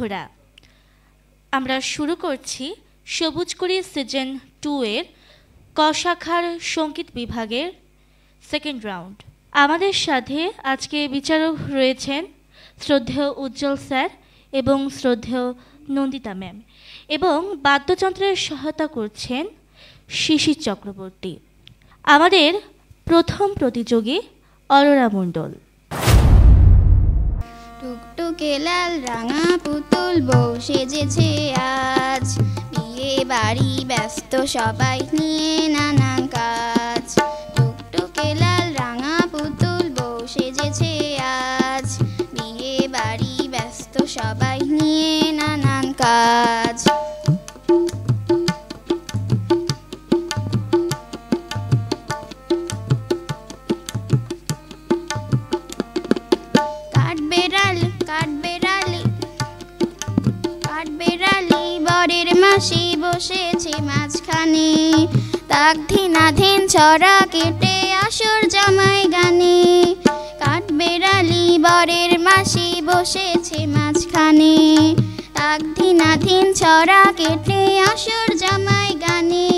বন্ধুরা, আমরা শুরু করছি সবুজকুড়ি সিজন 2 এর ক শাখার সঙ্গীত বিভাগের সেকেন্ড রাউন্ড। আমাদের সাথে আজকে বিচারক রয়েছেন শ্রদ্ধেয় উজ্জ্বল স্যার এবং শ্রদ্ধেয় নন্দিতা ম্যাম, এবং বাদ্যযন্ত্রের সহায়তা করছেন শিশির চক্রবর্তী। আমাদের প্রথম প্রতিযোগী অরোরা মণ্ডল। টুকটুকে লাল রাঙা পুতুল বউ সেজেছে আজ, বিয়ে বাড়ি ব্যস্ত সবাই নিয়ে নানান কাজ। টুকটুকে লাল রাঙা পুতুল বউ সেজেছে আজ, বিয়ে বাড়ি ব্যস্ত সবাই নিয়ে নানান কাজ। বরের মাসি বসেছে মাঝখানে, তাক ধিনাধীন ছড়া কেটে আসর জামাই গানে। কাঠবেড়ালি বরের মাসি বসেছে মাঝখানে, তাক ধিনাধীন ছড়া কেটে আসর জামাই গানে।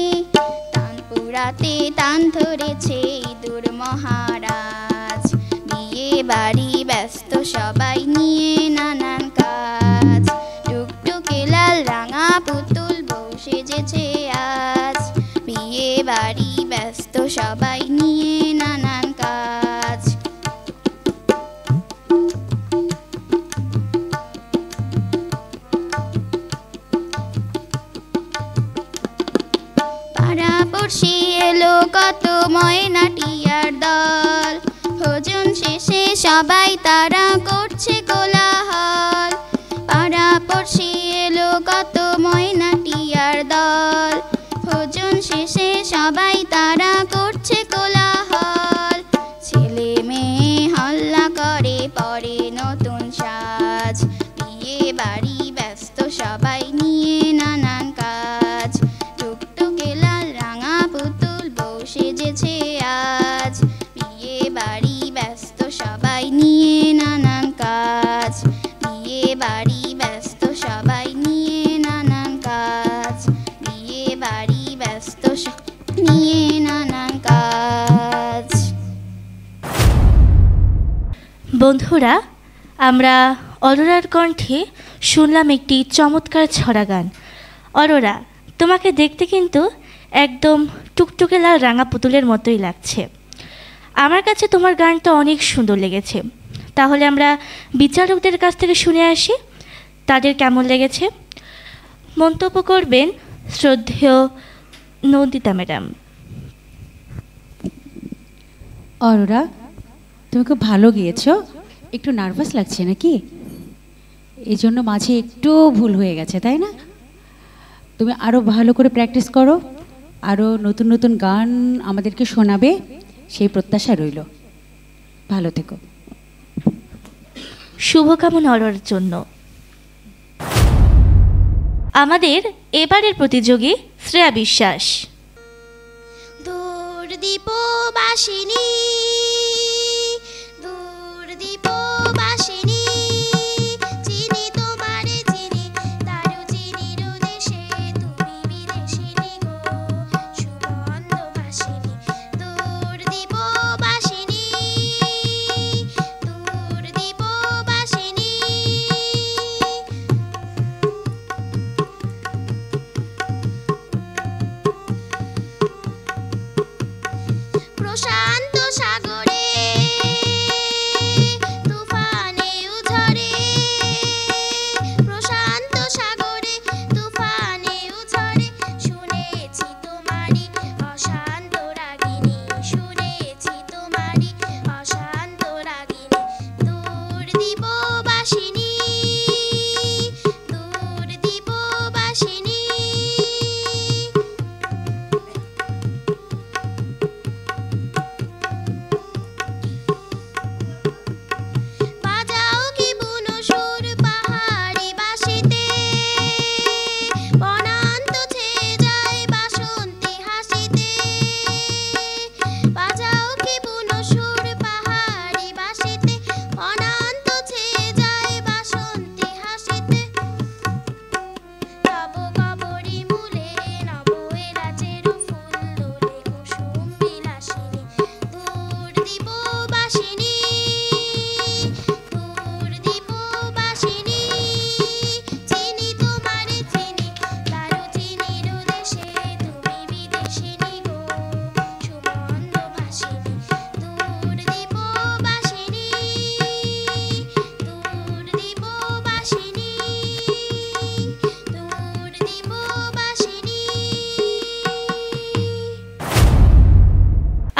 তানপুরাতে তান ধরেছে ইঁদুর মহারাজ, বিয়ে বাড়ি ব্যস্ত সবাই নিয়ে নানান কাজ। টুকটুকে লাল রাঙা পুতুল বউ সেজেছে আজ, বিয়ে বাড়ি ব্যস্ত সবাই নিয়ে নানান কাজ। পাড়াপড়শি এলো কত ময়নাটিয়ার দল, ভোজন শেষে সবাই তারা করছে কোলাহল। পাড়াপড়শি এলো কত ময়নাটিয়ার দল, ভোজন শেষে সবাই তারা করছে কোলাহল। ছেলে মেয়ে হল্লা করে পরে নতুন সাজ, বিয়ে বাড়ি ব্যস্ত সবাই নিয়ে নানান কাজ। টুকটুকে লাল রাঙা পুতুল বউ সেজেছে আজ, বিয়ে বাড়ি ব্যস্ত সবাই নিয়ে নানান কাজ। বিয়ে বাড়ি ব্যস্ত সবাই নিয়ে নানান কাজ, বিয়ে বাড়ি ব্যস্ত নিয়ে নানান কাজ। বন্ধুরা, আমরা অরোরার কণ্ঠে শুনলাম একটি চমৎকার ছড়া গান। অরোরা, তোমাকে দেখতে কিন্তু একদম টুকটুকে লাল রাঙা পুতুলের মতোই লাগছে। আমার কাছে তোমার গানটা অনেক সুন্দর লেগেছে। তাহলে আমরা বিচারকদের কাছ থেকে শুনে আসি তাদের কেমন লেগেছে। মন্তব্য করবেন শ্রদ্ধেয় নন্দিতা ম্যাডাম। অরোরা, তুমি খুব ভালো গিয়েছো। একটু নার্ভাস লাগছে নাকি? এই জন্য মাঝে একটু ভুল হয়ে গেছে, তাই না? তুমি আরও ভালো করে প্র্যাকটিস করো, আরও নতুন নতুন গান আমাদেরকে শোনাবে, সেই প্রত্যাশা রইল। ভালো থেকো। শুভকামনা অরোরার জন্য। আমাদের এবারের প্রতিযোগী শ্রেয়া বিশ্বাস। দূর দীপ বাসিনী, দূর দীপ বাসিনী, চিনি তোমারে চিনি, তারু চিনির দেশে তুমি বিদেশিনী গো, সুগন্ধ বাসিনী। দূর দীপ বাসিনী, দূর দীপ বাসিনী। প্রশান্ত সাগরে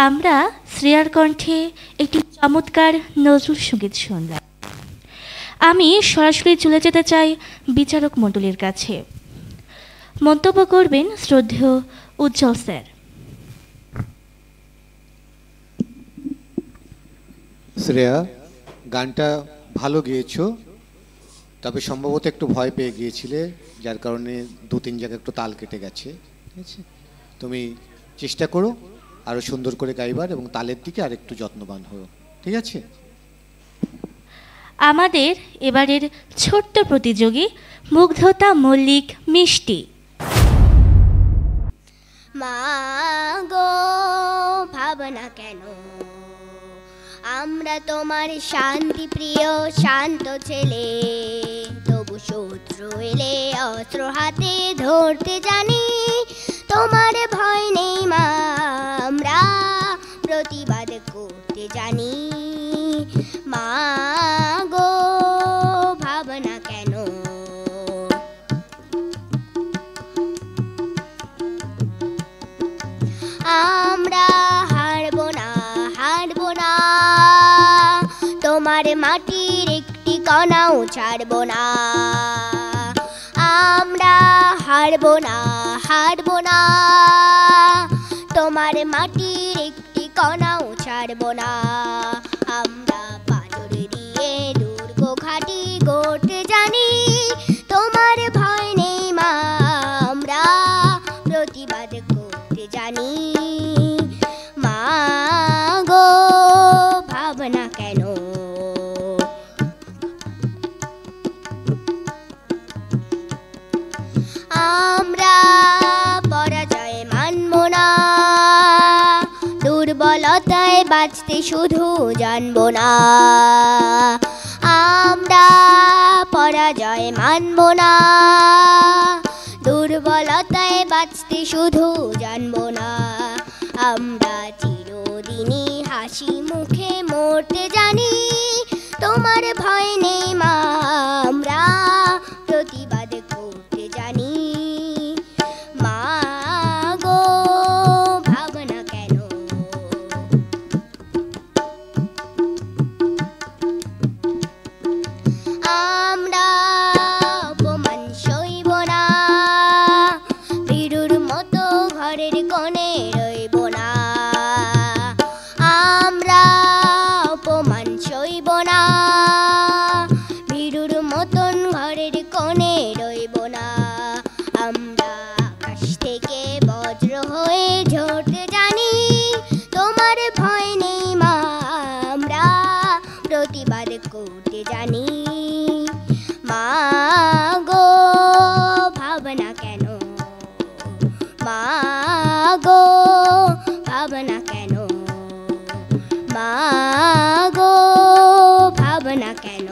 আমরা শ্রেয়ার কণ্ঠে একটি চমৎকার নজরুল সঙ্গীত শুনলাম। আমি সরাসরি চলে যেতে চাই বিচারক মণ্ডলীর কাছে। মন্তব্য করবেন শ্রদ্ধেয় উজ্জ্বল স্যার। শ্রেয়া, গানটা ভালো গেয়েছো, তবে সম্ভবত একটু ভয় পেয়ে গিয়েছিলে, যার কারণে 2-3 জায়গায় একটু তাল কেটে গেছে। ঠিক আছে, তুমি চেষ্টা করো আরও সুন্দর করে গাইবার এবং তালের দিকে আর একটু যত্নবান হও। ঠিক আছে? আমাদের এবারের ছোট্ট প্রতিযোগী মুগ্ধতা মল্লিক মিষ্টি। মা গো ভাবনা কেন, আমরা তোমার শান্তি প্রিয় শান্ত ছেলে, তবু শত্রু এলে অস্ত্র হাতে ধরতে জানি, তোমার ভয় নেই মা, আমরা প্রতিবাদ করতে জানি। মা গো ভাবনা কেন, আমরা হারবো না, হারবো না, তোমার মাটির একটি কণাও ছাড়বো না। আমরা হারবো না, হারবো না, তোমার মাটির একটি কণাও ছাড়বো না। আমরা পাথর দিয়ে দুর্গ ঘাটি গড়তে জানি, তোমার ভয় নেই মা, আমরা প্রতিবাদ করতে জানি। মা গো ভাবনা কেন, আমরা পরাজয় মানব না, দুর্বলতায় বাঁচতে শুধু জানবো না। আমরা পরাজয় মানব না, দুর্বলতায় বাঁচতে শুধু জানবো না। আমরা চিরদিনই হাসি মুখে মরতে জানি, তোমার ভয় নেই মা, আমরা প্রতিবাদ করতে জানি। মা গো ভাবনা কেন, আমরা অপমান সইব না, ভীরুর মতো ঘরের কোণে রইব না। আমরা অপমান সইব না, ভীরুর মতন ঘরের কোণে রইব না। আমরা আকাশ থেকে বজ্র হয়ে ঝরতে জানি, তোমার ভয় নেই মা, আমরা প্রতিবাদ করতে জানি। মা গো ভাবনা কেন, মা গো ভাবনা কেন, মা গো ভাবনা কেন।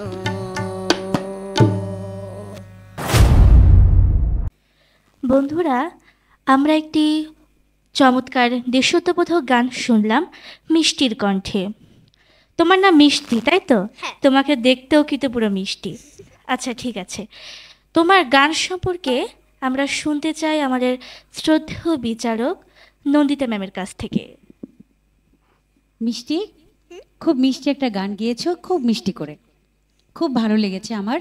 বন্ধুরা, আমরা একটি চমৎকার দেশাত্মবোধক গান শুনলাম মিষ্টির কণ্ঠে। তোমার নাম মিষ্টি, তাই তো? হ্যাঁ। তোমাকে দেখতেও কিন্তু পুরো মিষ্টি। আচ্ছা, ঠিক আছে। তোমার গান সম্পর্কে আমরা শুনতে চাই আমাদের শ্রদ্ধেয় বিচারক নন্দিতা ম্যামের কাছ থেকে। মিষ্টি, খুব মিষ্টি একটা গান গেয়েছো, খুব মিষ্টি করে, খুব ভালো লেগেছে আমাদের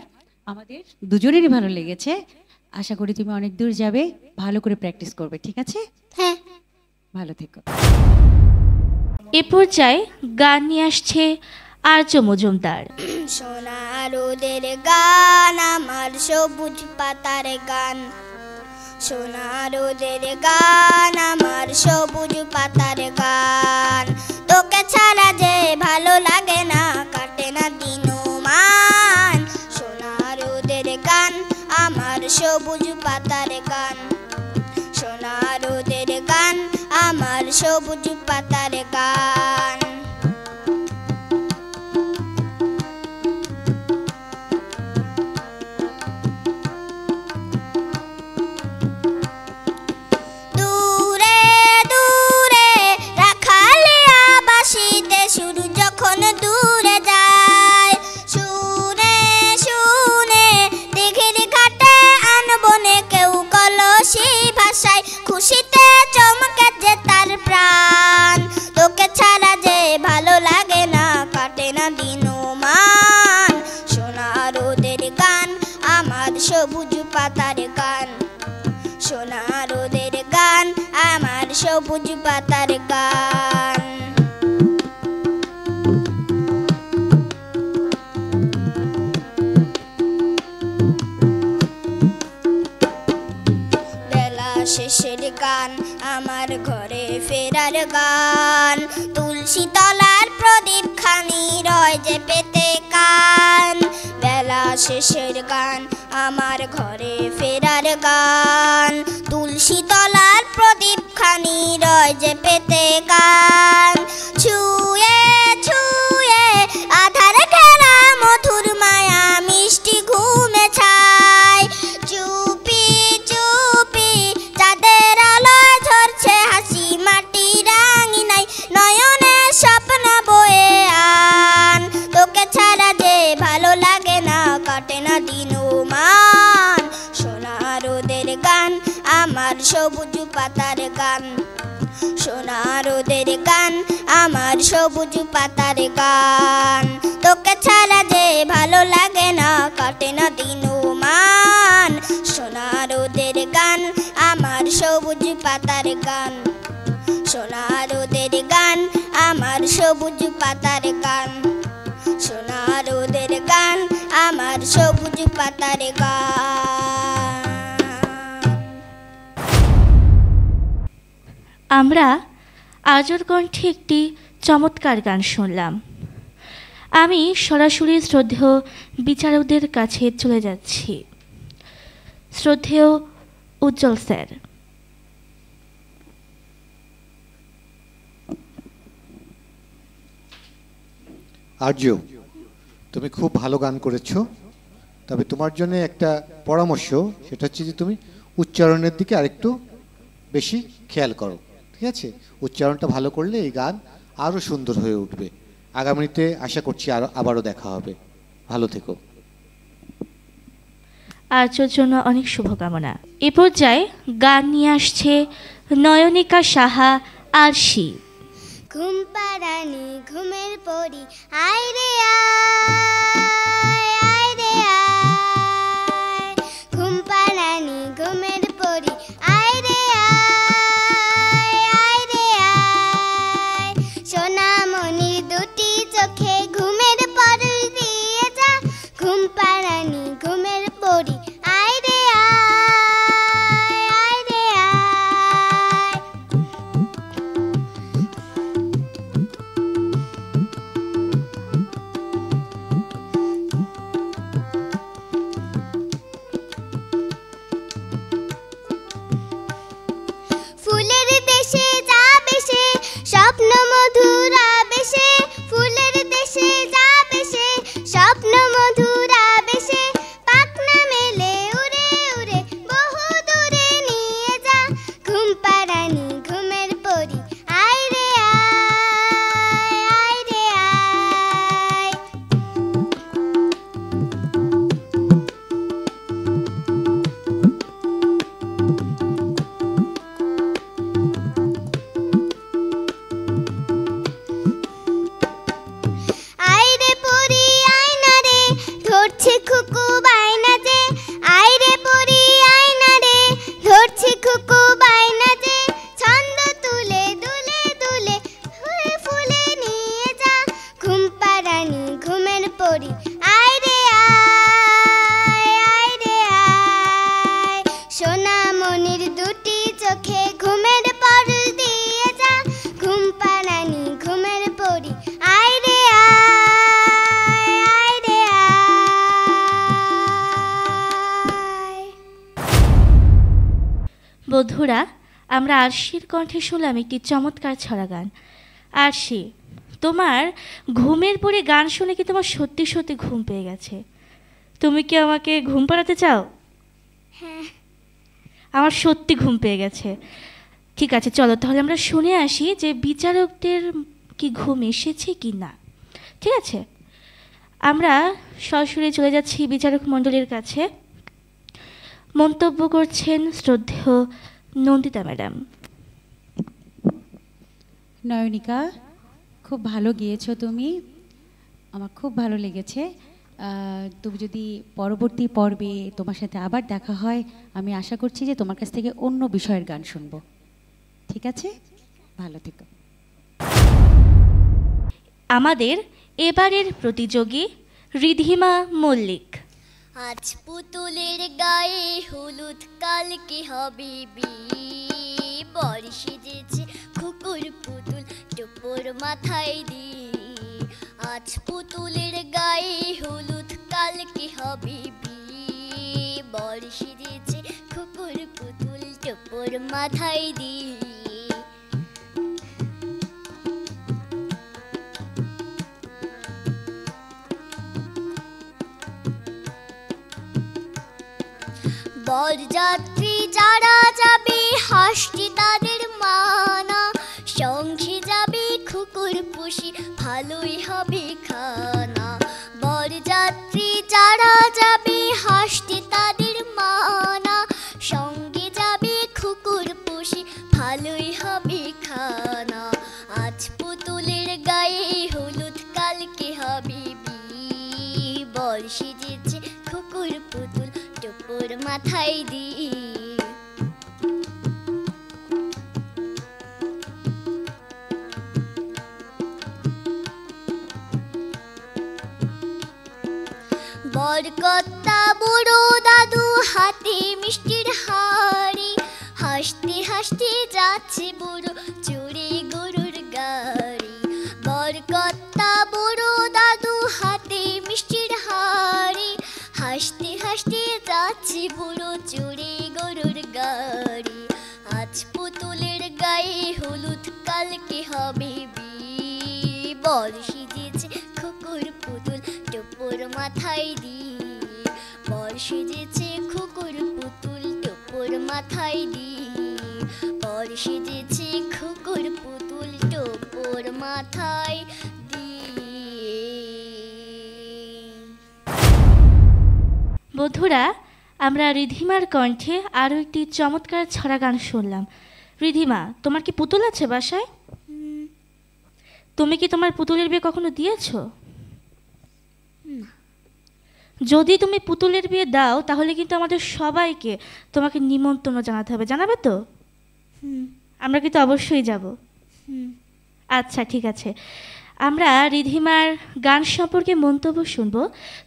দুজনেরই ভালো লেগেছে। আশা করি তুমি অনেক দূর যাবে, ভালো করে প্র্যাকটিস করবে। ঠিক আছে? হ্যাঁ। ভালো থেকো। এ পর্যায়ে গান নিয়ে আসছে আর্য মজুমদার। সোনা রোদের গান, আমার সবুজ পাতার গান, সোনা রোদের গান, আমার সবুজ পাতার গান। তোকে ছাড়া যে ভালো লাগে না, কাটে না দিনমান। সোনা রোদের গান, আমার সবুজ পাতার গান, সোনা রোদের গান, আমার সবুজ পাতার গান। দূরে দূরে রাখালিয়া বাসিতে সবুজ পাতার গান। বেলা শেষের গান আমার ঘরে ফেরার গান, তুলসী তলার প্রদীপ খানি রয় যে পেতে কান। বেলা শেষের গান আমার ঘরে ফেরার গান, তুলসী তলার প্রদীপ খানি রয় যে পেতে কান। ছুঁয়ে ছুঁয়ে আধার ঘেরা মধুর মায়া মিষ্টি ঘুমে ছায়, চুপি চুপি চাঁদের আলোয় ঝরছে হাসি মাটি রাঙিনাই, নয়নে স্বপ্ন বয়ে আন। তোকে ছাড়া যে ভালো লাগে না, কাটে না দিন ও মান। সোনা রোদের গান আমার সবুজ পাতার গান, সোনা রোদের গান আমার সবুজ পাতার গান। তোকে ছাড়া যে ভালো লাগে না, কাটে না দিন ও মান। সোনা রোদের গান আমার সবুজ পাতার গান, সোনা রোদের গান আমার সবুজ পাতার গান, সোনা রোদের গান আমার সবুজ পাতার গান। আমরা আজর কণ্ঠে একটি চমৎকার গান শুনলাম। আমি সরাসরি শ্রদ্ধেয় বিচারকদের কাছে চলে যাচ্ছি। শ্রদ্ধেয় উজ্জ্বল স্যার। আর্য, তুমি খুব ভালো গান করেছো, তবে তোমার জন্য একটা পরামর্শ, সেটা হচ্ছে যে তুমি উচ্চারণের দিকে আরেকটু বেশি খেয়াল করো, ঠিক আছে? উচ্চারণটা ভালো করলে এই গান আরও সুন্দর হয়ে উঠবে। আগামীতে আশা করছি আবারও দেখা হবে। ভালো থেকো। আর্যর জন্য অনেক শুভকামনা। এ পর্যায়ে গান নিয়ে আসছে নয়নিকা সাহা আরশি। ঘুম পাড়ানি ঘুমের পরি আয় রে আয়, আয় রে আয়। ঘুম পাড়ানি ঘুমের পরি আয় রে আয়, আয় রে আয়। সোনামণি দুটি চোখে ঘুমের পরশ দিয়ে যা, ঘুম পাড়ানি ঘুমের পরি আয় রে আয়, আয় রে আয়। ফুলের দেশে যাবে সে স্বপ্ন মধুর আবেশে, ফুলের দেশে যাবে সে স্বপ্ন মধুর আবেশে। পাখনা মেলে উড়ে উড়ে বহু দূরে নিয়ে যা, ঘুম পাড়ানি ঘুমের পরি আয় রে আয়, আয় রে আয়। আয় রে পরি আয় না রে, ধরছে খুকু বাইনা যে। আয় রে পরি আয় না রে, ধরছে খুকু বাইনা যে। ছন্দ তুলে দুলে দুলে ফুলে ফুলে নিয়ে যা, ঘুম পাড়ানি ঘুমের পরি আয় রে আয়, আয় রে আয়। সোনামণির দুটি চোখে ঘুমের পরশ দিয়ে যা, ঘুম পাড়ানি ঘুমের পরি আয় রে আয়, আয় রে আয়। বন্ধুরা, আমরা আরশির কণ্ঠে শুনলাম একটি চমৎকার ছড়া গান। আরশি, তোমার ঘুমের পরে গান শুনে কি তোমার সত্যি সত্যি ঘুম পেয়ে গেছে? তুমি কি আমাকে ঘুম পাড়াতে চাও? হ্যাঁ। আমার সত্যি ঘুম পেয়ে গেছে। ঠিক আছে, চলো তাহলে আমরা শুনে আসি যে বিচারকদের কি ঘুম এসেছে কি না। ঠিক আছে, আমরা সরাসরি চলে যাচ্ছি বিচারক মণ্ডলীর কাছে। মন্তব্য করছেন শ্রদ্ধেয় নন্দিতা ম্যাডাম। নয়নিকা, খুব ভালো গিয়েছো তুমি, আমার খুব ভালো লেগেছে। তুমি যদি পরবর্তী পর্বে তোমার সাথে আবার দেখা হয়, আমি আশা করছি যে তোমার কাছ থেকে অন্য বিষয়ের গান শুনবো। ঠিক আছে? ভালো থেকো। আমাদের এবারের প্রতিযোগী রিধিমা মল্লিক। আজ পুতুলের গায়ে হলুদ, কালকে হবে বিয়ে। বর সেজেছে কুকুর পুতুল, টোপর মাথায় দিয়ে। আজ পুতুলের গায়ে হলুদ, কালকে হবে বিয়ে। বর সেজেছে কুকুর পুতুল, টোপর মাথায় দিয়ে। বরযাত্রী যারা যাবে, হাসটি তাদের মানা। সঙ্গে যাবে কুকুর পুষি, ভালোই হবে খানা। বরযাত্রী যারা যাবে, হাসটি তাদের মানা। সঙ্গে যাবে কুকুর পুষি, ভালোই হবে খানা। আজ পুতুলের গায়ে হলুদ, কালকে হবে বিয়ে। বর সেজেছে কুকুর পুতুল, টোপর মাথায় দিয়ে। বরকর্তা বুড়ো দাদু হাতে মিষ্টির হাড়ি। হাসতে হাসতে যাচ্ছে বুড়ো, চড়ে গরুর গাড়ি। বরকর্তা বুড়ো দাদু হাতে মিষ্টির হাড়ি। হাসতে হাসতে যাচ্ছে বুড়ো, চড়ে গরুর গাড়ি। আজ পুতুলের গায়ে হলুদ, কালকে হবে বিয়ে। বর সেজেছে কুকুর পুতুল, টোপর মাথায় দিয়ে। বর সেজেছে কুকুর পুতুল, টোপর মাথায় দিয়ে। বর সেজেছে কুকুর পুতুল, টোপর মাথায় দিয়ে। বন্ধুরা, আমরা রিধিমার কণ্ঠে আরও একটি চমৎকার ছড়া গান শুনলাম। রিধিমা, তোমার কি পুতুল আছে বাসায়? তুমি কি তোমার পুতুলের বিয়ে কখনো দিয়েছো? যদি তুমি পুতুলের বিয়ে দাও, তাহলে কিন্তু আমাদের সবাইকে তোমাকে নিমন্ত্রণ জানাতে হবে। জানাবে তো? আমরা কিন্তু অবশ্যই যাব। আচ্ছা, ঠিক আছে। আমরা রিধিমার গান সম্পর্কে মন্তব্য শুনব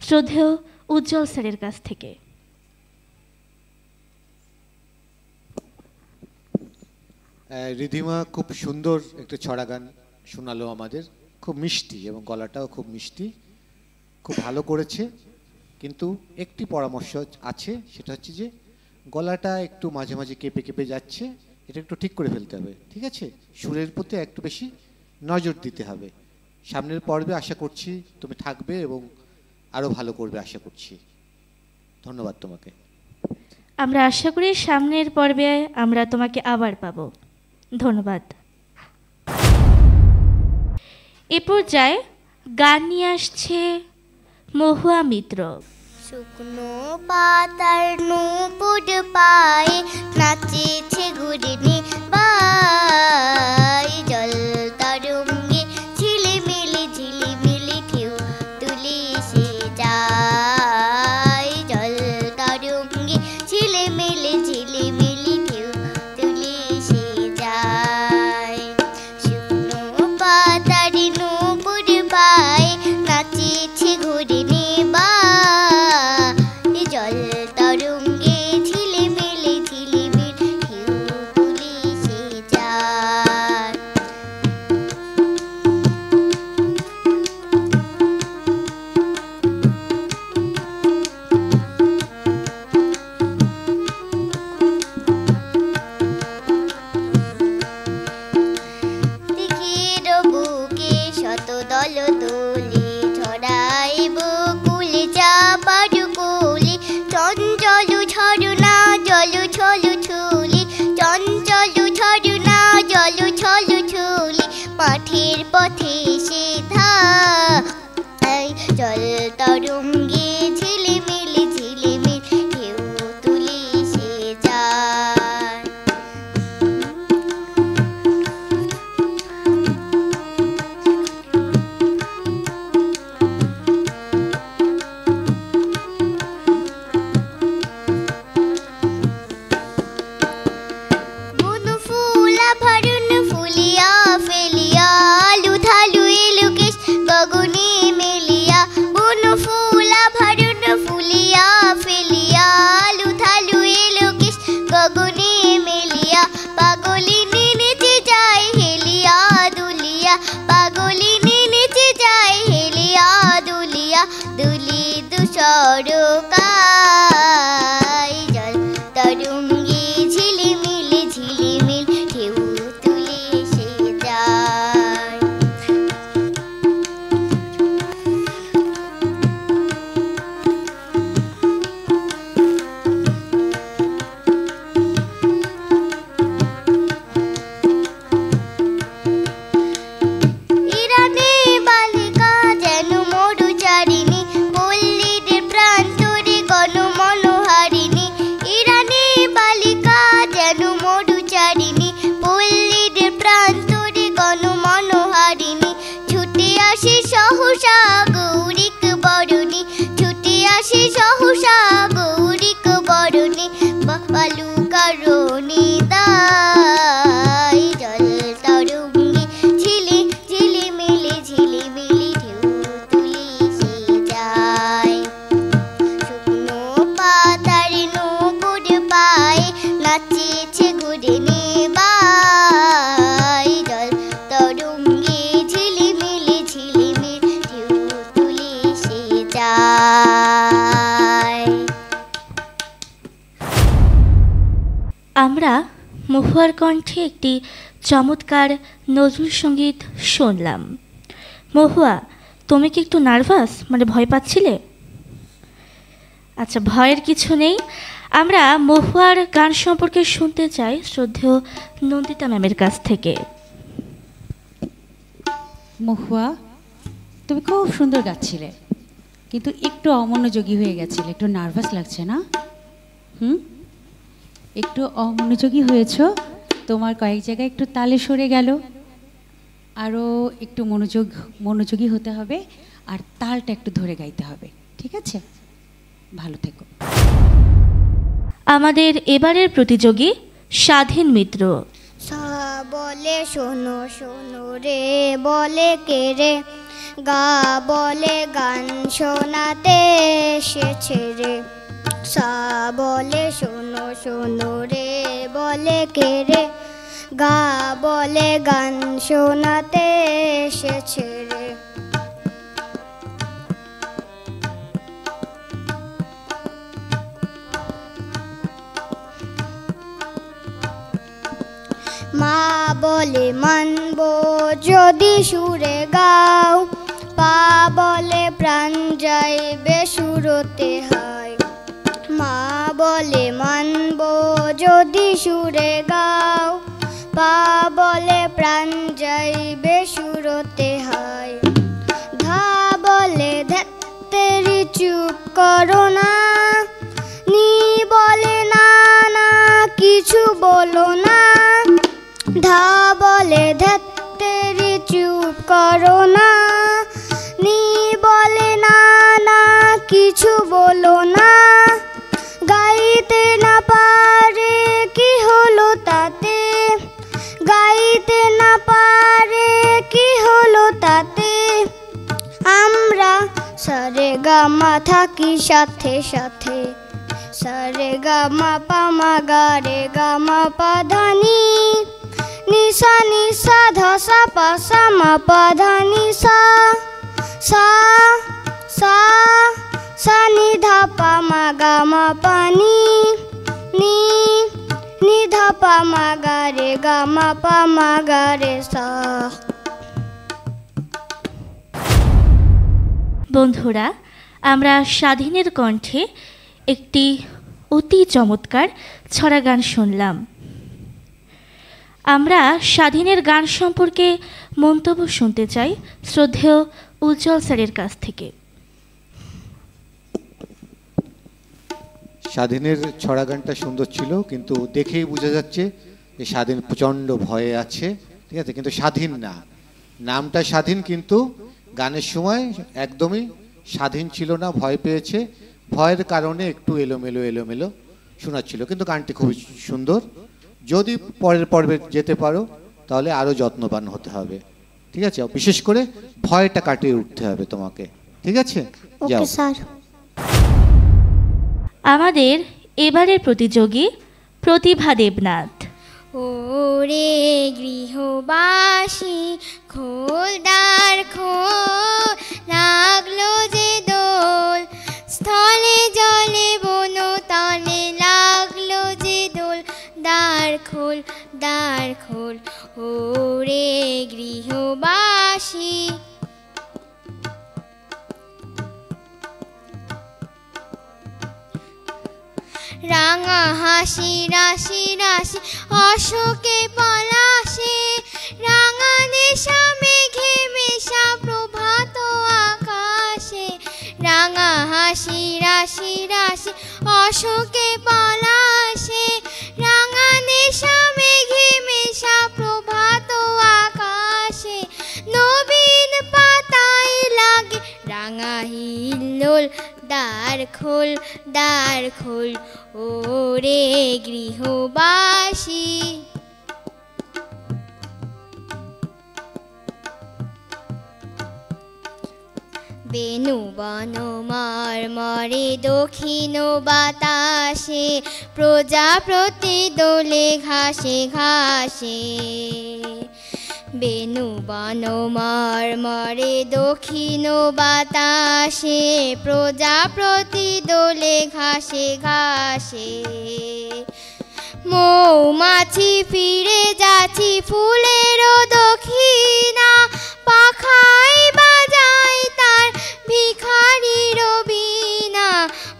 শ্রদ্ধেয় উজ্জ্বল স্যারের কাছ থেকে। রিধিমা খুব সুন্দর একটা ছড়া গান শোনালো আমাদের, খুব মিষ্টি এবং গলাটাও খুব মিষ্টি, খুব ভালো করেছে। কিন্তু একটি পরামর্শ আছে, সেটা হচ্ছে যে গলাটা একটু মাঝে মাঝে কেঁপে কেঁপে যাচ্ছে, এটা একটু ঠিক করে ফেলতে হবে। ঠিক আছে, সুরের প্রতি একটু বেশি নজর দিতে হবে। সামনের পর্বে আশা করছি তুমি থাকবে এবং আরও ভালো করবে আশা করছি। ধন্যবাদ তোমাকে। আমরা আশা করি সামনের পর্বে আমরা তোমাকে আবার পাবো। ধন্যবাদ। এ পর্যায়ে গান নিয়ে আসছে মহুয়া মিত্র। শুকনো পাতার নূপুর পায়ে নাচেছে ঘুরনি বাই। জল তরঙ্গে ঝিলিমিলি ঝিলিমিলি ঢেউ তুলে এসে যায়। জল তরঙ্গে ঝিলিমিলি ঝিলিমিলি ঢেউ তুলে এসে যায়। শুকনো পাতার নূপুর পায়ে নাচেছে ঘুরনি বাই। জল তরঙ্গে ঝিলিমিলি ঝিলিমিলি দিয়েছে ঘুরে নেবাই দল তরঙ্গে ঝিলিমিলি ঝিলিমিল ঢেউ তুলে সে যায়। আমরা মহুয়ার কণ্ঠে একটি চমৎকার নজরুল সঙ্গীত শুনলাম। মহুয়া, তুমি কি একটু নার্ভাস, মানে ভয় পাচ্ছিলে? আচ্ছা, ভয়ের কিছু নেই। আমরা মহুয়ার গান সম্পর্কে শুনতে চাই শ্রদ্ধেয় নন্দিতা ম্যামের কাছ থেকে। মহুয়া, তুমি খুব সুন্দর গাচ্ছিলে, কিন্তু একটু অমনোযোগী হয়ে গেছিলে, একটু নার্ভাস লাগছে না? একটু অমনোযোগী হয়েছ, তোমার কয়েক জায়গায় একটু তালে সরে গেল। আরও একটু মনোযোগী হতে হবে, আর তালটা একটু ধরে গাইতে হবে, ঠিক আছে? ভালো থেকো। আমাদের এবারের প্রতিযোগী স্বাধীন মিত্র। সা বলে শোনো শোনো রে বলে কে রে, গা বলে গান শোনাতে এসেছে রে। সা বলে শোনো শোনো রে বলে কে রে, গা বলে গান শোনাতে এসেছে রে। মা বলে মানবো যদি সুরে গাও, পা বলে প্রাণ যাইবে সুরতে হয়। মা বলে মানবো যদি সুরে গাও, পা বলে প্রাণ যাইবে সুরতে হয়। ধা বলে ধ্যাত্তেরি চুপ করো না, নি বলে না না কিছু বলো না। ধা বলে ধ্যাত্তেরি চুপ করো না, নি বলে না না কিছু বলো না। গাইতে না পারে কি হলো তাতে, গাইতে না পারে কি হলো তাতে। আমরা সারে গামা থাকি সাথে সাথে, সারে গামা পামা গারে গামা পাধানি, নিসা নিসা ধসা পাসা মা পাধানি সা, সা সা সা নি ধা পা মা গা মা পানি, নি নি ধা পা মা গা রে গা মা পা মা গা রে সা। বন্ধুরা, আমরা স্বাধীনের কণ্ঠে একটি অতি চমৎকার ছড়া গান শুনলাম। আমরা স্বাধীনের গান সম্পর্কে মন্তব্য শুনতে চাই শ্রদ্ধেয় উজ্জ্বল স্যারের কাছ থেকে। স্বাধীনের ছড়া গানটা সুন্দর ছিল, কিন্তু দেখেই বোঝা যাচ্ছে যে স্বাধীন প্রচণ্ড ভয়ে আছে, ঠিক আছে? কিন্তু স্বাধীন না, নামটা স্বাধীন, কিন্তু গানের সময় একদমই স্বাধীন ছিল না, ভয় পেয়েছে। ভয়ের কারণে একটু এলোমেলো এলোমেলো শোনাচ্ছিল, কিন্তু গানটি খুবই সুন্দর। যদি পরের পর্বে যেতে পারো তাহলে আরও যত্নবান হতে হবে, ঠিক আছে? বিশেষ করে ভয়টা কাটিয়ে উঠতে হবে তোমাকে, ঠিক আছে? যাও। Okay sir. আমাদের এবারের প্রতিযোগী প্রতিভা দেবনাথ। ওরে গৃহবাসী খোলদার খোল, লাগলো যে দোল, স্থলে জলে বন তলে লাগলো যে দোল। দ্বার খোল দ্বার খোল ওরে গৃহবাসী। রাঙা হাসি রাশি রাশি অশোকে পলাশে, রাঙা নেশা মেঘে মেশা প্রভাত আকাশে। রাঙা হাসি রাশি রাশি অশোকে পলাশে, রাঙা নেশা মেঘে মেশা প্রভাত আকাশে। নবীন পাতায় লাগে রাঙা হিল্লোল, দ্বার খোল দ্বার খোল ওরে গৃহবাসী। বেনু বন মর্মরে দক্ষিণ বাতাসে প্রজাপতি দোলে ঘাসে ঘাসে বেনু বন মর্মরে দক্ষিণ বাতাসে প্রজাপতি দোলে ঘাসে ঘাসে মৌমাছি ফিরে যাচ্ছি ফুলের দক্ষিণা পাখায় বাজায় তার ভিখারির বীণা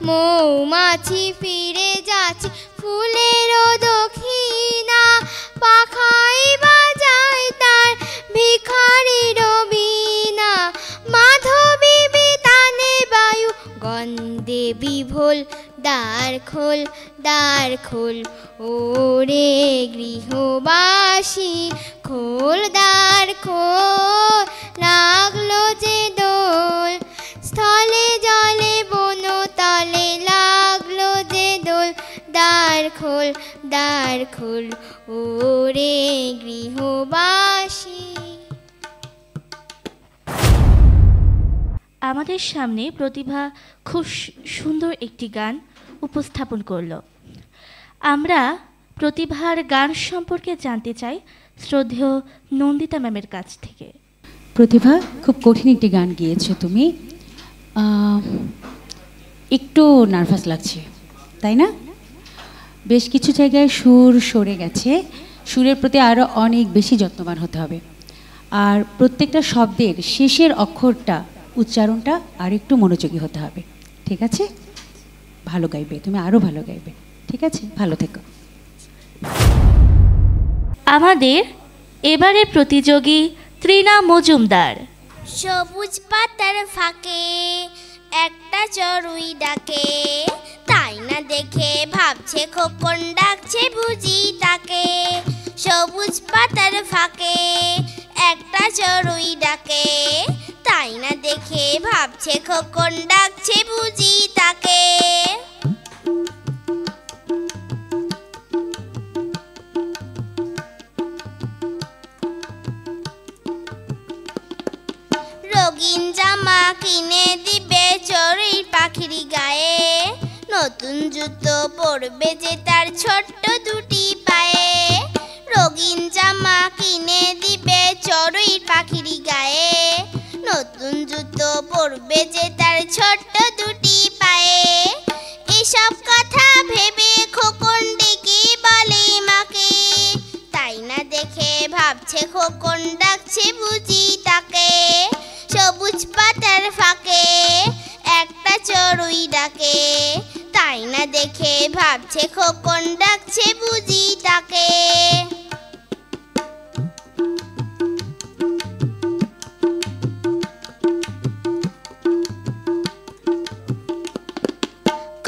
মৌমাছি ফিরে যাচ্ছি ফুলের দক্ষিণা পাখায় বাজায় তার ভিখারির বীণা মাধবী বিতানে বায়ু গন্ধে বিভোল দ্বার খোল ওরে গৃহবাসী খোল দ্বার খোল লাগলো যে দোল স্থলে জলে বনতলে লাগলো যে দোল দ্বার খোল ওরে গৃহবাসী। আমাদের সামনে প্রতিভা খুব সুন্দর একটি গান উপস্থাপন করলো। আমরা প্রতিভার গান সম্পর্কে জানতে চাই শ্রদ্ধেয় নন্দিতা ম্যামের কাছ থেকে। প্রতিভা, খুব কঠিন একটি গান গিয়েছো তুমি, একটু নার্ভাস লাগছে তাই না? বেশ কিছু জায়গায় সুর সরে গেছে, সুরের প্রতি আরও অনেক বেশি যত্নবান হতে হবে। আর প্রত্যেকটা শব্দের শেষের অক্ষরটা উচ্চারণটা আর একটু মনোযোগী হতে হবে, ঠিক আছে? ভালো গাইবে তুমি, আরও ভালো গাইবে, ঠিক আছে? ভালো থেকো। আমাদের এবারে প্রতিযোগী তৃণা মজুমদার। সবুজ পাতার ফাঁকে একটা চড়ুই ডাকে তাই না দেখে ভাবছে খোকন ডাকছে বুঝি তাকে সবুজ পাতার ফাঁকে একটা চড়ুই ডাকে তাই না দেখে ভাবছে খোকন ডাকছে বুঝি তাকে রঙিন জামা কিনে দিবে চড়ুই পাখির গায়ে নতুন জুতো পরবে যে তার ছোট্ট দুটি পায়ে রঙিন জামা কিনে দিবে চড়ুই পাখির গায়ে নতুন জুতো পরবে যে তার ছোট্ট দুটি পায়ে এসব কথা ভেবে খোকন ডেকে বলে মাকে তাই না দেখে ভাবছে খোকন ডাকছে বুঝি তাকে সবুজ পাতার ফাঁকে একটা চড়ুই ডাকে তাই না দেখে ভাবছে খোকন ডাকছে বুঝি তাকে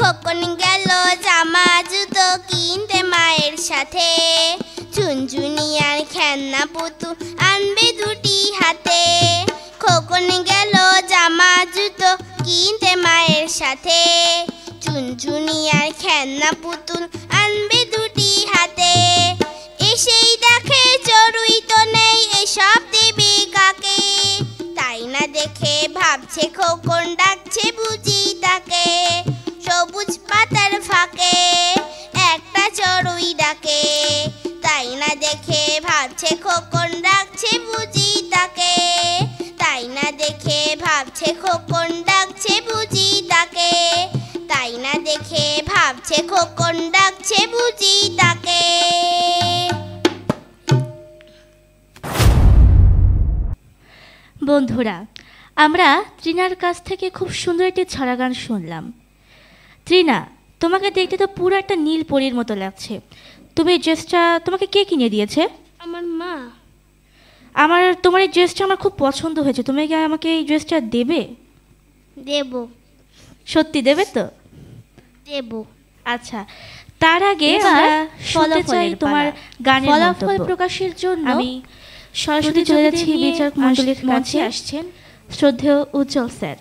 খোকন গেল জামা জুতো কিনতে মায়ের সাথে ঝুনঝুনি আর খেলনা পুতুল আনবে দুটি হাতে খোকন গেল জামা জুতো কিনতে মায়ের সাথে ঝুনঝুনি আর খেলনা পুতুল আনবে দুটি হাতে এসেই দেখে চড়ুই তো নেই এসব দেবে কাকে তাই না দেখে ভাবছে খোকন ডাকছে বুঝি তাকে সবুজ পাতার ফাঁকে একটা চড়ুই ডাকে তাই না দেখে ভাবছে খোকন ডাকছে বুঝি তাকে তাই না দেখে ভাবছে খোকন ডাকছে বুঝি তাকে তাই না দেখে ভাবছে খোকন ডাকছে বুঝি তাকে বন্ধুরা, আমরা তৃণার কাছ থেকে খুব সুন্দর একটি ছড়া গান শুনলাম। তৃণা, তোমাকে দেখতে তো পুরো একটা নীল পরীর মতো লাগছে। তুমি এই ড্রেসটা তোমাকে কে কিনে দিয়েছে? আমার মা। তোমার এই ড্রেসটা আমার খুব পছন্দ হয়েছে। তুমি কি আমাকে এই ড্রেসটা দেবে? দেব। সত্যি দেবে তো? দেব। আচ্ছা, তার আগে আমরা শুনতে চাই তোমার গানের ফলাফল প্রকাশের জন্য আমি সরাসরি চলে যাচ্ছি বিচারক মণ্ডলীর মঞ্চে। আসছেন শ্রদ্ধেয় উজ্জ্বল স্যার।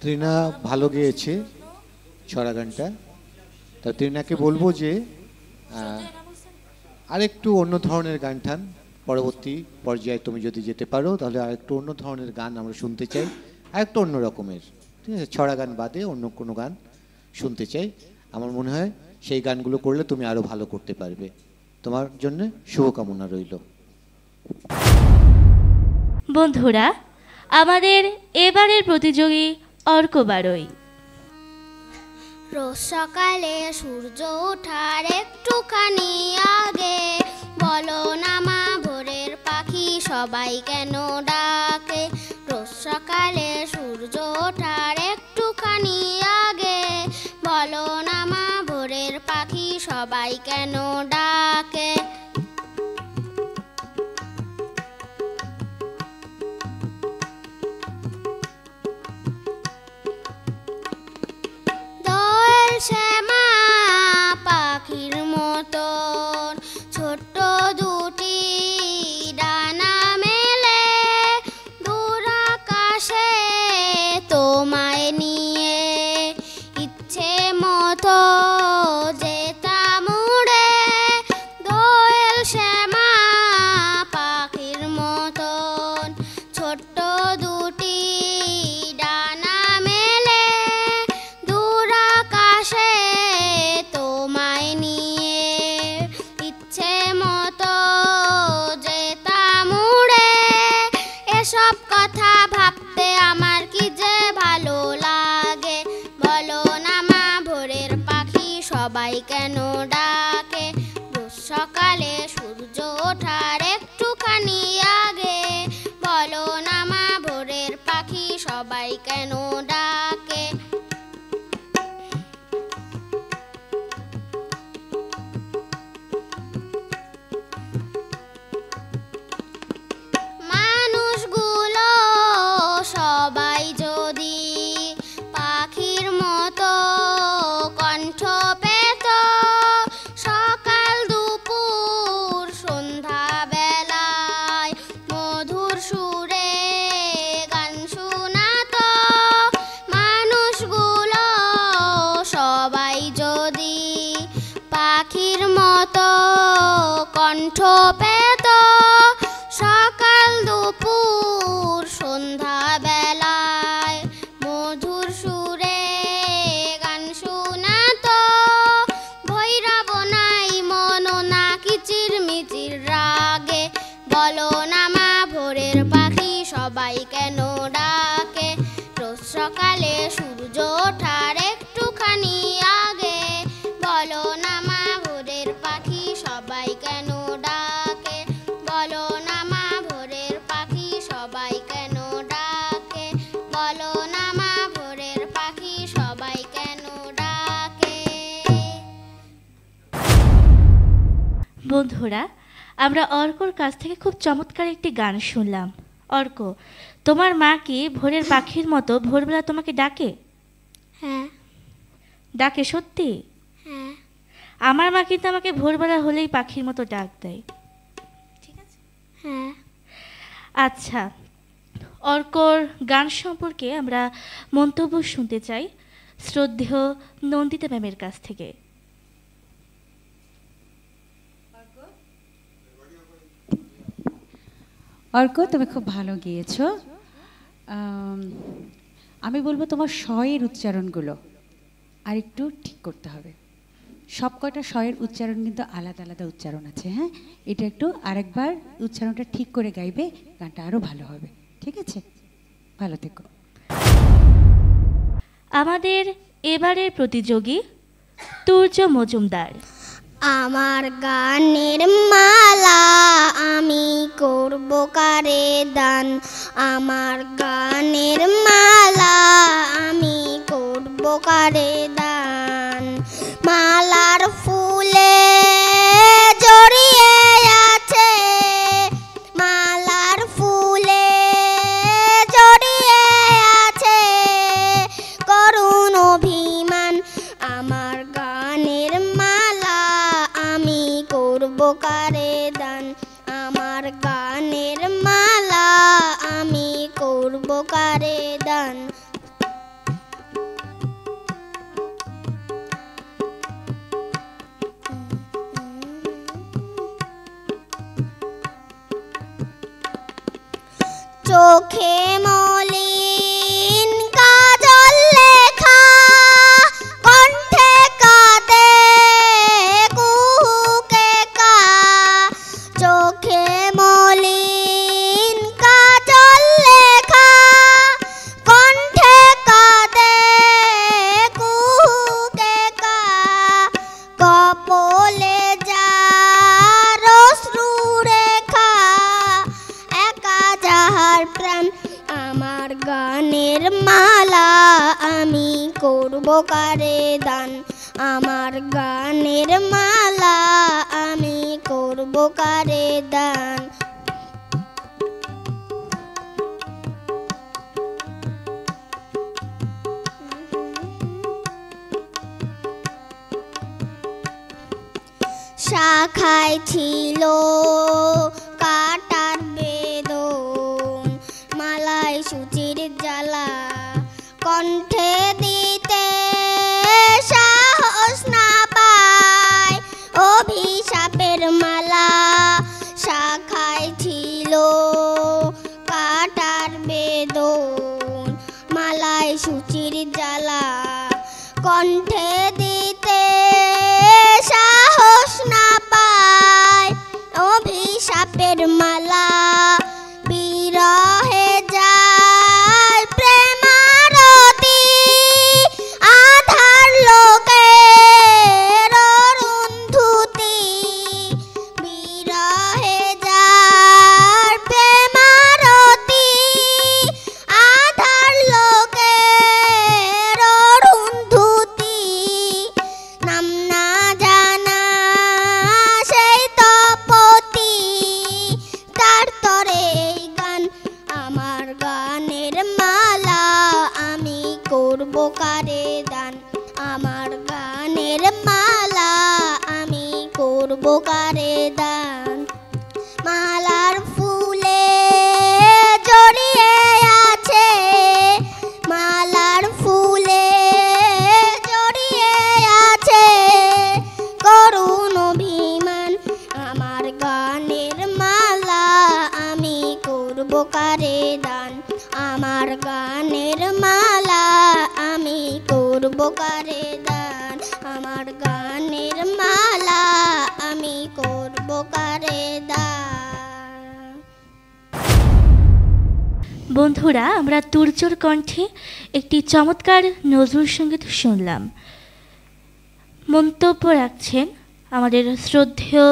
তৃণা ভালো গেয়েছে ছড়া গানটা। তা তৃণাকে বলবো যে আরেকটু অন্য ধরনের গান টান পরবর্তী পর্যায়ে তুমি যদি যেতে পারো তাহলে আরেকটু অন্য ধরনের গান আমরা শুনতে চাই, আরেকটু অন্য রকমের, ঠিক আছে, ছড়া গান বাদে অন্য কোনো গান শুনতে চাই। আমার মনে হয় সেই গানগুলো করলে তুমি আরও ভালো করতে পারবে। তোমার জন্য শুভকামনা রইল। বন্ধুরা, আমাদের এবারের প্রতিযোগী অর্ক বারই। রোজ সকালে সূর্য ওঠার একটুখানি আগে বলো না মা ভোরের পাখি সবাই কেন ডাকে। রোজ সকালে সূর্য ওঠার একটুখানি আগে বলো না মা ভোরের পাখি সবাই কেন ডাকে। শ্যামা পাখির মতন ছোট্ট দুটি ডানা মেলে দূর আকাশে তোমায় নিয়ে ইচ্ছে মতো যেতাম উড়ে। দোয়েল শ্যামা পাখির মতন ছোট্ট দুটি ডানা মেলে দূর আকাশে তোমায় নিয়ে ইচ্ছে মতো যেতাম উড়ে। এসব কথা ভাবতে আমার কি যে ভালো লাগে বলো না মা ভোরের পাখি সবাই কেন ডাকে। রোজ সকালে সূর্য ওঠার একটুখানি আগে বলো না মা ভোরের পাখি সবাই কেন ডাকে। মানুষগুলো সবাই যদি পাখির মতো কণ্ঠ পেত সকাল দুপুর সন্ধ্যা বেলায় মধুর সুরে গান শোনাতো। মানুষগুলো সবাই যদি পাখির মতো কণ্ঠ পেত সকাল দুপুর সন্ধ্যা বেলায় মধুর সুরে গান শোনাতো। ভৈরব নাই মন না কিচির মিচির রাগে বলো না মা ভোরের পাখি সবাই কেন ডাকে। রোজ সকালে সূর্য ওঠার একটুখানি আগে বলো না মা ভোরের পাখি সবাই কেন ডাকে। বলো না মা ভোরের পাখি সবাই কেন ডাকে। বলো না মা ভোরের পাখি সবাই কেন ডাকে। বন্ধুরা, আমরা অর্কর কাছ থেকে খুব চমৎকার একটি গান শুনলাম। অর্ক, তোমার মা কি ভোরের পাখির মতো ভোরবেলা তোমাকে ডাকে? হ্যাঁ ডাকে সত্যি? হ্যাঁ আমার মা কিন্তু আমাকে ভোরবেলা হলেই পাখির মতো ডাক দেয়। ঠিক আছে। হ্যাঁ। আচ্ছা, অর্কর গান সম্পর্কে আমরা মন্তব্য শুনতে চাই শ্রদ্ধেয় নন্দিতা ম্যামের কাছ থেকে। অর্ক, তুমি খুব ভালো গেয়েছো। আমি বলবো তোমার স্বয়ের উচ্চারণগুলো আর একটু ঠিক করতে হবে। সব কয়টা স্বয়ের উচ্চারণ কিন্তু আলাদা আলাদা উচ্চারণ আছে। হ্যাঁ, এটা একটু আরেকবার উচ্চারণটা ঠিক করে গাইবে, গানটা আরও ভালো হবে। ঠিক আছে, ভালো থেকো। আমাদের এবারের প্রতিযোগী তুর্য মজুমদার। আমার গানের মালা আমি করব কারে দান। আমার গানের মালা আমি করব কারে দান। মালার ফুলে জড়িয়ে আছে, মালার ফুলে জড়িয়ে আছে করুণ অভিমান। আমার গানের মালা আমি করব কারে দান। আমার গানের মালা আমি করব কারে দান। চোখে মলিন কাজল লেখা, কণ্ঠে কাঁদে কুহুকে কা। চোখে মলিন কাজল লেখা, কণ্ঠে কাঁদে কুহুকে কা। কপলে যার অশ্রু রেখা, একা যাহার প্রাণ। আমার গানের মালা আমি করব কারে দান। আমার গানের মালা আমি করব কারে দান। শাখায় ছিল কাটার বেদন, মালায় সূচির জ্বালা, কণ্ঠে দিতে সাহস না পায় অভিশাপের মালা। শাখায় ছিল কাটার বেদন, মালায় সূচির জ্বালা, কণ্ঠে দিতে সাহস না পায় অভিশাপের মালা। বিরহে যায় প্রেমারতি, আধার লোকের অরুন্ধুতি। বিরহে যায় প্রেমারতি, আধার লোকের অরুন্ধুতি। নাম না জানা সেই তপতি, তার তরে এই গান। আমার গানের মালা আমি করব কারে দান। আমার গানের মালা আমি করব কারে দান। মালার ফুলে জড়িয়ে আছে, মালার ফুলে জড়িয়ে আছে করুণ অভিমান। আমার গানের মালা আমি করব কারে দান। আমার গানের মালা আমি করব কারে দান। আমার গানের মালা আমি করব কারে দান। বন্ধুরা, আমরা তুর্যর কণ্ঠে একটি চমৎকার নজরুল সঙ্গীত শুনলাম। মন্তব্য রাখছেন আমাদের শ্রদ্ধেয়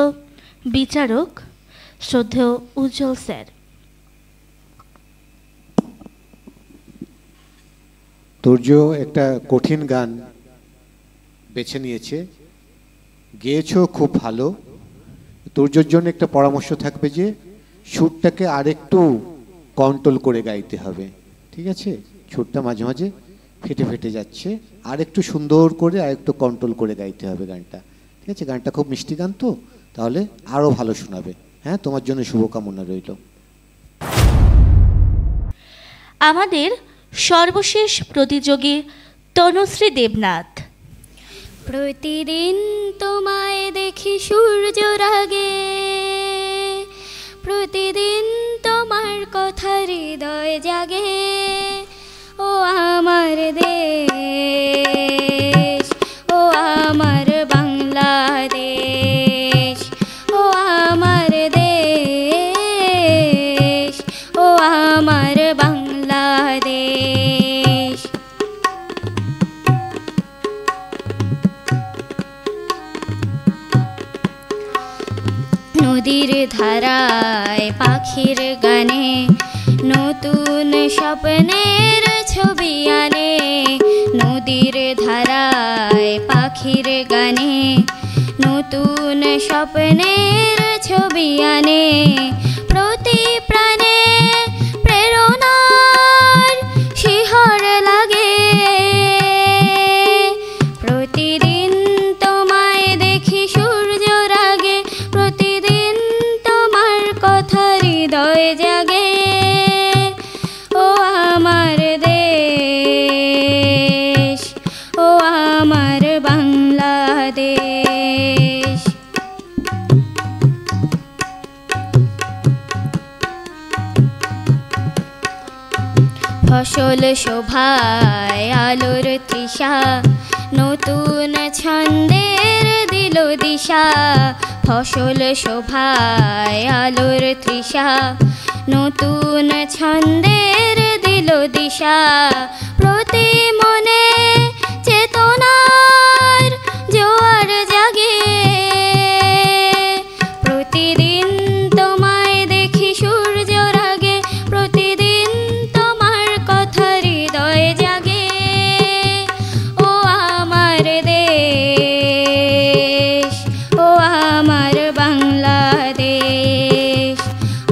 বিচারক, শ্রদ্ধেয় উজ্জ্বল স্যার। তুর্য একটা কঠিন গান বেছে নিয়েছে, গেয়েছো খুব ভালো। তুর্যর জন্য একটা পরামর্শ থাকবে যে সুরটাকে আরেকটু কন্ট্রোল করে গাইতে হবে, ঠিক আছে? সুরটা মাঝে মাঝে ফেটে ফেটে যাচ্ছে, আর একটু সুন্দর করে আর একটু কন্ট্রোল করে গাইতে হবে গানটা, ঠিক আছে? গানটা খুব মিষ্টি গান তো, তাহলে আরও ভালো শোনাবে। হ্যাঁ, তোমার জন্য শুভকামনা রইল। আমাদের সর্বশেষ প্রতিযোগী তনুশ্রী দেবনাথ। প্রতিদিন তোমায় দেখি সূর্যর আগে, প্রতিদিন তোমার কথা হৃদয় জাগে। ও আমার দেশ, ও আমার বাংলাদেশ, ও আমার দেশ, ও আমার বাংলাদেশ। নদীর ধারায় পাখির গানে নতুন স্বপ্নের ছবি আনে। নদীর ধারায় পাখির গানে নতুন স্বপ্নের ছবি আনে। প্রতি প্রাণে প্রেরণার শিহর লাগে। প্রতিদিন তোমায় দেখি সূর্যর আগে, প্রতিদিন তোমার কথা হৃদয় জাগে। ও আমার দেশ, ও আমার বাংলাদেশ। ফসল শোভায় আলোর তৃষা নতুন ছন্দের দিল দিশা ফসল শোভায় আলোর তৃষা নতুন ছন্দের দিল দিশা প্রতি মনে চেতনার জোয়ার জাগে প্রতিদিন তোমায় দেখি সূর্যর আগে প্রতিদিন তোমার কথা হৃদয়ে জাগে ও আমার দেশ ও আমার বাংলাদেশ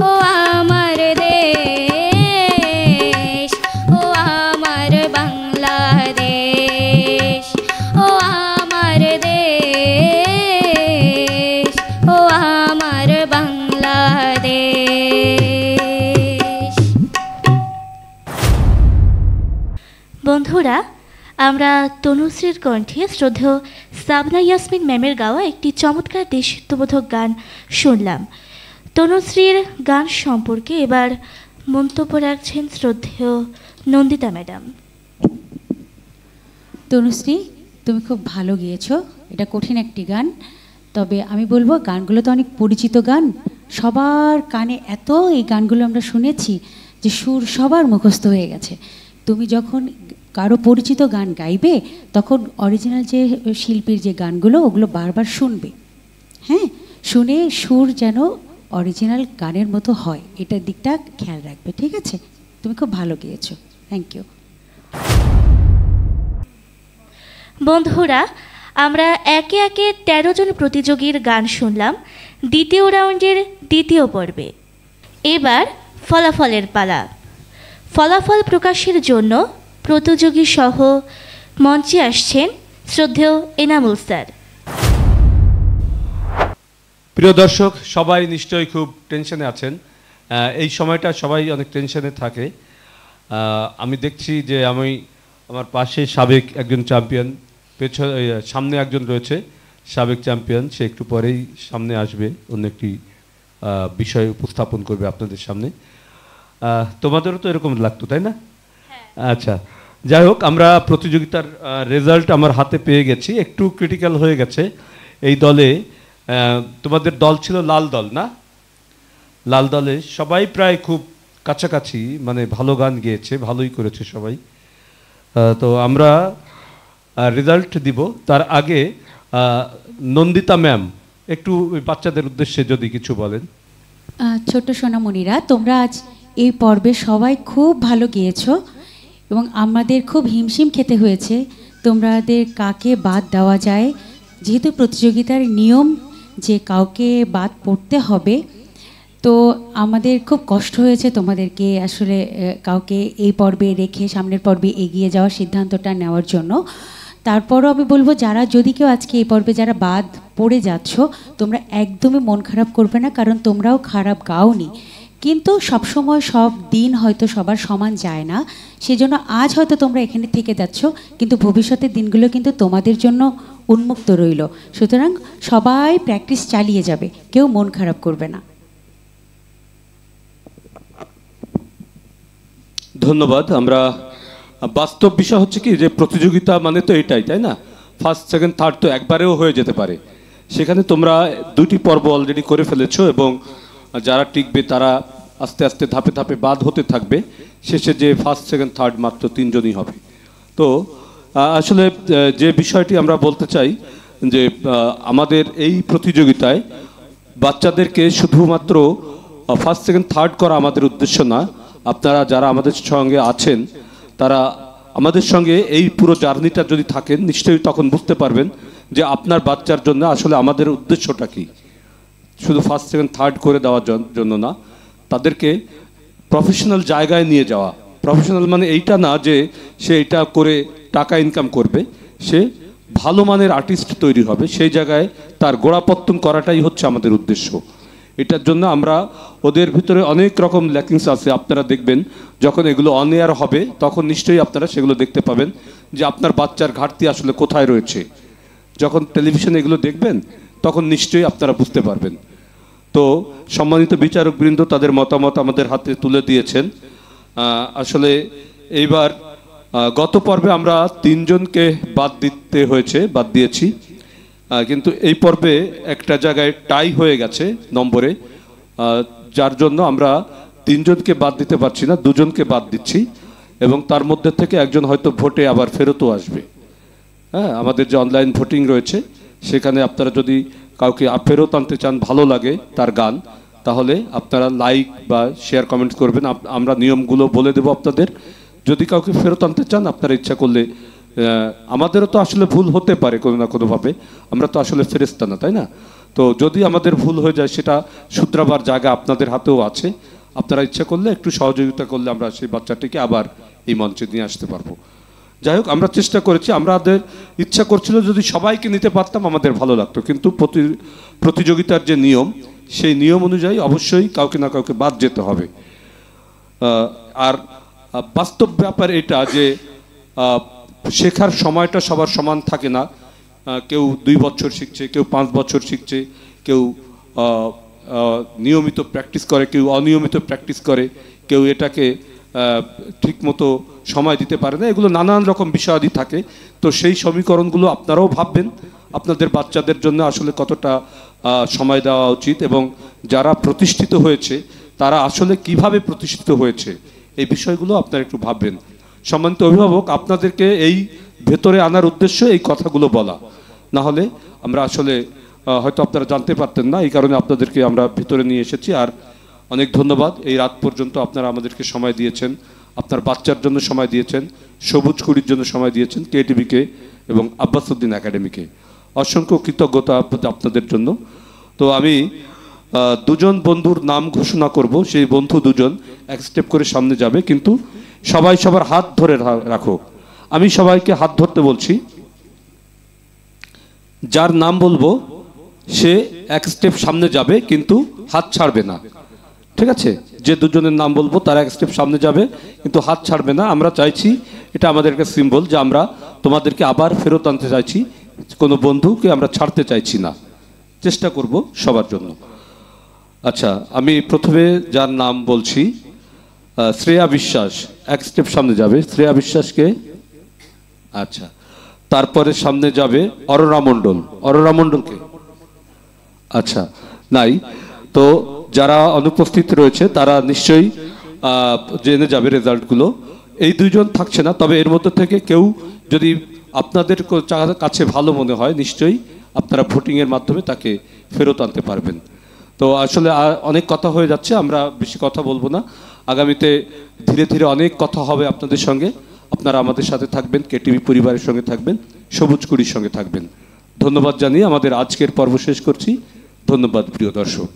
ও আমার দেশ ও আমার বাংলাদেশ ও আমার দেশ ও আমার বাংলাদেশ। বন্ধুরা, আমরা তনুশ্রীর কণ্ঠে শ্রদ্ধেয় সাবনা ইয়াসমিন ম্যামের গাওয়া একটি চমৎকার দেশাত্মবোধক গান শুনলাম। তনুশ্রীর গান সম্পর্কে এবার মন্তব্য রাখছেন শ্রদ্ধেয় নন্দিতা ম্যাডাম। তনুশ্রী, তুমি খুব ভালো গেয়েছো। এটা কঠিন একটি গান, তবে আমি বলবো গানগুলো তো অনেক পরিচিত গান, সবার কানে এত এই গানগুলো আমরা শুনেছি যে সুর সবার মুখস্থ হয়ে গেছে। তুমি যখন কারো পরিচিত গান গাইবে তখন অরিজিনাল যে শিল্পীর যে গানগুলো ওগুলো বারবার শুনবে, হ্যাঁ, শুনে সুর যেন অরিজিনাল গানের মতো হয়, এটার দিকটা খেয়াল রাখবে, ঠিক আছে? তুমি খুব ভালো গেয়েছো, থ্যাংক ইউ। বন্ধুরা, আমরা একে একে 13 জন প্রতিযোগীর গান শুনলাম দ্বিতীয় রাউন্ডের দ্বিতীয় পর্বে। এবার ফলাফলের পালা। ফলাফল প্রকাশের জন্য প্রতিযোগী সহ মঞ্চে আসছেন শ্রদ্ধেয় এনামুল স্যার। প্রিয় দর্শক, সবাই নিশ্চয়ই খুব টেনশনে আছেন। এই সময়টা সবাই অনেক টেনশনে থাকে। আমি দেখছি যে আমার পাশে সাবেক একজন চ্যাম্পিয়ন, সামনে একজন রয়েছে সাবেক চ্যাম্পিয়ন, সে একটু পরেই সামনে আসবে, অন্য একটি বিষয় উপস্থাপন করবে আপনাদের সামনে। তোমাদেরও তো এরকম লাগতো, তাই না? আচ্ছা, যাই হোক, আমরা প্রতিযোগিতার রেজাল্ট আমার হাতে পেয়ে গেছি। একটু ক্রিটিক্যাল হয়ে গেছে এই দলে। তোমাদের দল ছিল লাল দল, না? লাল দলে সবাই প্রায় খুব কাছাকাছি, মানে ভালো গান গেয়েছে, ভালোই করেছে সবাই। তো আমরা রেজাল্ট দিব, তার আগে নন্দিতা ম্যাম একটু বাচ্চাদের উদ্দেশ্যে যদি কিছু বলেন। ছোট্ট সোনামণিরা, তোমরা আজ এই পর্বে সবাই খুব ভালো গেয়েছো এবং আমাদের খুব হিমশিম খেতে হয়েছে তোমাদের কাকে বাদ দেওয়া যায়, যেহেতু প্রতিযোগিতার নিয়ম যে কাউকে বাদ পড়তে হবে, তো আমাদের খুব কষ্ট হয়েছে তোমাদেরকে আসলে কাউকে এই পর্বে রেখে সামনের পর্বে এগিয়ে যাওয়ার সিদ্ধান্তটা নেওয়ার জন্য। তারপরও আমি বলবো, যারা যদি কেউ আজকে এই পর্বে যারা বাদ পড়ে যাচ্ছ, তোমরা একদমই মন খারাপ করবে না, কারণ তোমরাও খারাপ গাওনি। কিন্তু সবসময় সব দিন হয়তো সবার সমান যায় না, সেজন্য আজ হয়তো তোমরা এখানে থেকে যাচ্ছ, কিন্তু ভবিষ্যতের দিনগুলো কিন্তু তোমাদের জন্য উন্মুক্ত রইল। সুতরাং সবাই প্র্যাকটিস চালিয়ে যাবে, কেউ মন খারাপ করবে না। ধন্যবাদ। আমরা বাস্তব বিষয় হচ্ছে কি, যে প্রতিযোগিতা মানে তো এটাই, তাই না? ফার্স্ট, সেকেন্ড, থার্ড তো একবারেও হয়ে যেতে পারে। সেখানে তোমরা 2টি পর্ব অলরেডি করে ফেলেছো এবং যারা টিকবে তারা আস্তে আস্তে ধাপে ধাপে বাদ হতে থাকবে। শেষে যে ফার্স্ট, সেকেন্ড, থার্ড মাত্র 3 জনই হবে। তো আসলে যে বিষয়টি আমরা বলতে চাই যে আমাদের এই প্রতিযোগিতায় বাচ্চাদেরকে শুধুমাত্র ফার্স্ট, সেকেন্ড, থার্ড করা আমাদের উদ্দেশ্য না। আপনারা যারা আমাদের সঙ্গে আছেন তারা আমাদের সঙ্গে এই পুরো জার্নিটা যদি থাকেন, নিশ্চয়ই তখন বুঝতে পারবেন যে আপনার বাচ্চার জন্য আসলে আমাদের উদ্দেশ্যটা কি। শুধু ফার্স্ট, সেকেন্ড, থার্ড করে দেওয়ার জন্য না, তাদেরকে প্রফেশনাল জায়গায় নিয়ে যাওয়া। প্রফেশনাল মানে এইটা না যে সে এটা করে টাকা ইনকাম করবে, সে ভালো মানের আর্টিস্ট তৈরি হবে, সেই জায়গায় তার গোড়াপত্তন করাটাই হচ্ছে আমাদের উদ্দেশ্য। এটার জন্য আমরা ওদের ভিতরে অনেক রকম ল্যাকিংস আছে, আপনারা দেখবেন যখন এগুলো অন এয়ার হবে তখন নিশ্চয়ই আপনারা সেগুলো দেখতে পাবেন যে আপনার বাচ্চার ঘাটতি আসলে কোথায় রয়েছে। যখন টেলিভিশনে এগুলো দেখবেন তখন নিশ্চয়ই আপনারা বুঝতে পারবেন। তো সম্মানিত বিচারকবৃন্দ তাদের মতামত আমাদের হাতে তুলে দিয়েছেন। আসলে এইবার গত পর্বে আমরা 3 জনকে বাদ দিয়েছি, কিন্তু এই পর্বে একটা জায়গায় টাই হয়ে গেছে নম্বরে, যার জন্য আমরা 3 জনকে বাদ দিতে পারছি না, 2 জনকে বাদ দিচ্ছি এবং তার মধ্যে থেকে একজন হয়তো ভোটে আবার ফেরতও আসবে। হ্যাঁ, আমাদের যে অনলাইন ভোটিং রয়েছে সেখানে আপনারা যদি কাউকে ফেরত আনতে চান, ভালো লাগে তার গান, তাহলে আপনারা লাইক বা শেয়ার কমেন্ট করবেন। আমরা নিয়মগুলো বলে দেবো আপনাদের। যদি কাউকে ফেরত আনতে চান, আপনারা ইচ্ছা করলে, আমাদেরও তো আসলে ভুল হতে পারে কোনো না কোনোভাবে, আমরা তো আসলে ফেরেশতা না, তাই না? তো যদি আমাদের ভুল হয়ে যায় সেটা শুধরাবার জায়গা আপনাদের হাতেও আছে। আপনারা ইচ্ছা করলে একটু সহযোগিতা করলে আমরা সেই বাচ্চাটিকে আবার এই মঞ্চে নিয়ে আসতে পারবো। যাই হোক, আমরা চেষ্টা করেছি, আমাদের ইচ্ছা করছিল যদি সবাইকে নিতে পারতাম আমাদের ভালো লাগতো, কিন্তু প্রতিযোগিতার যে নিয়ম, সেই নিয়ম অনুযায়ী অবশ্যই কাউকে না কাউকে বাদ যেতে হবে। আর বাস্তব ব্যাপার এটা যে শেখার সময়টা সবার সমান থাকে না। কেউ 2 বছর শিখছে, কেউ 5 বছর শিখছে, কেউ নিয়মিত প্র্যাকটিস করে, কেউ অনিয়মিত প্র্যাকটিস করে, কেউ এটাকে ঠিকমতো সময় দিতে পারে না। এগুলো নানান রকম বিষয়াদি থাকে। তো সেই সমীকরণগুলো আপনারাও ভাববেন আপনাদের বাচ্চাদের জন্য আসলে কতটা সময় দেওয়া উচিত, এবং যারা প্রতিষ্ঠিত হয়েছে তারা আসলে কিভাবে প্রতিষ্ঠিত হয়েছে, এই বিষয়গুলো আপনারা একটু ভাববেন। সম্মানিত অভিভাবক, আপনাদেরকে এই ভেতরে আনার উদ্দেশ্য এই কথাগুলো বলা, না হলে আমরা আসলে হয়তো আপনারা জানতে পারতেন না, এই কারণে আপনাদেরকে আমরা ভিতরে নিয়ে এসেছি। আর অনেক ধন্যবাদ, এই রাত পর্যন্ত আপনারা আমাদেরকে সময় দিয়েছেন, আপনার বাচ্চার জন্য সময় দিয়েছেন, সবুজ কুড়ির জন্য সময় দিয়েছেন, কেটিভিকে এবং আব্বাসউদ্দিন একাডেমিকে। অসংখ্য কৃতজ্ঞতা আপনাদের জন্য। তো আমি 2 জন বন্ধুর নাম ঘোষণা করব। সেই বন্ধু 2 জন এক স্টেপ করে সামনে যাবে, কিন্তু সবাই সবার হাত ধরে রাখো। আমি সবাইকে হাত ধরতে বলছি, যার নাম বলবো সে এক স্টেপ সামনে যাবে কিন্তু হাত ছাড়বে না, ঠিক আছে? যে 2 জনের নাম বলবো তারা এক স্টেপ সামনে যাবে কিন্তু হাত ছাড়বে না। আমরা চাইছি, এটা আমাদের একটা সিম্বল যে আমরা তোমাদেরকে আবার ফেরত আনতে চাইছি, কোনো বন্ধুকে আমরা ছাড়তে চাইছি না, চেষ্টা করব সবার জন্য। আচ্ছা, আমি প্রথমে যার নাম বলছি, শ্রেয়া বিশ্বাস এক স্টেপ সামনে যাবে। শ্রেয়া বিশ্বাসকে, আচ্ছা। তারপরে সামনে যাবে অরোরা মণ্ডল। অরোরা মণ্ডলকে, আচ্ছা, নাই। তো যারা অনুপস্থিত রয়েছে তারা নিশ্চয়ই জেনে যাবে রেজাল্টগুলো। এই 2 জন থাকছে না, তবে এর মধ্যে থেকে কেউ যদি আপনাদের কাছে ভালো মনে হয়, নিশ্চয়ই আপনারা ভোটিংয়ের মাধ্যমে তাকে ফেরত আনতে পারবেন। তো আসলে অনেক কথা হয়ে যাচ্ছে, আমরা বেশি কথা বলবো না। আগামীতে ধীরে ধীরে অনেক কথা হবে আপনাদের সঙ্গে। আপনারা আমাদের সাথে থাকবেন, কেটিভি পরিবারের সঙ্গে থাকবেন, সবুজ কুড়ির সঙ্গে থাকবেন। ধন্যবাদ জানিয়ে আমাদের আজকের পর্ব শেষ করছি। ধন্যবাদ প্রিয় দর্শক।